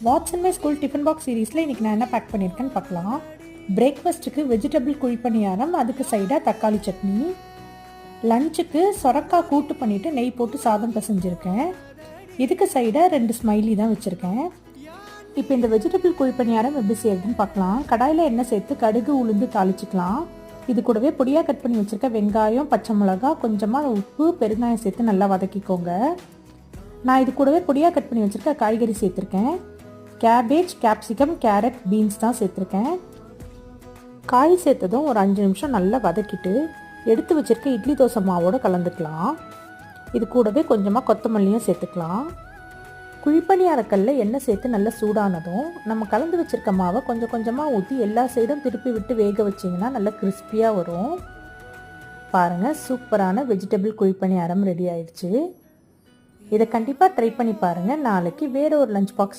Watts in my school tiffin box சீரீஸில் இன்றைக்கி நான் என்ன பேக் பண்ணியிருக்கேன்னு பார்க்கலாம். பிரேக்ஃபாஸ்ட்டுக்கு வெஜிடபிள் குழிப்பணியாரம், அதுக்கு சைடாக தக்காளி சட்னி. லஞ்சுக்கு சொரக்காய் கூட்டு பண்ணிவிட்டு நெய் போட்டு சாதம் பிசைஞ்சிருக்கேன். இதுக்கு சைடாக 2 ஸ்மைலி தான் வச்சுருக்கேன். இப்போ இந்த வெஜிடபிள் குழிப்பணியாரம் எப்படி செய்யறதுன்னு பார்க்கலாம். கடாயில் எண்ணெய் சேர்த்து கடுகு உளுந்து தாளிச்சிக்கலாம். இது கூடவே பொடியாக கட் பண்ணி வச்சுருக்க வெங்காயம், பச்சை மிளகா, கொஞ்சமாக உப்பு, பெருங்காயம் சேர்த்து நல்லா வதக்கிக்கோங்க. நான் இது கூடவே பொடியாக கட் பண்ணி வச்சுருக்க காய்கறி சேர்த்துருக்கேன். கேபேஜ், கேப்சிகம், கேரட், பீன்ஸ் தான் சேர்த்துருக்கேன். காய் சேர்த்ததும் ஒரு 5 நிமிஷம் நல்லா வதக்கிட்டு எடுத்து வச்சுருக்க இட்லி தோசை மாவோடு கலந்துக்கலாம். இது கூடவே கொஞ்சமாக கொத்தமல்லியும் சேர்த்துக்கலாம். குழிப்பணியாரக்கல்ல எண்ணெய் சேர்த்து நல்லா சூடானதும் நம்ம கலந்து வச்சுருக்க மாவை கொஞ்சம் கொஞ்சமாக ஊற்றி எல்லா சைடும் திருப்பி விட்டு வேக வச்சிங்கன்னா நல்லா கிறிஸ்பியாக வரும். பாருங்கள், சூப்பரான வெஜிடபிள் குழிப்பணியாரம் ரெடி ஆயிடுச்சு. இதை கண்டிப்பாக ட்ரை பண்ணி பாருங்கள். நாளைக்கு வேறு ஒரு லஞ்ச் பாக்ஸ்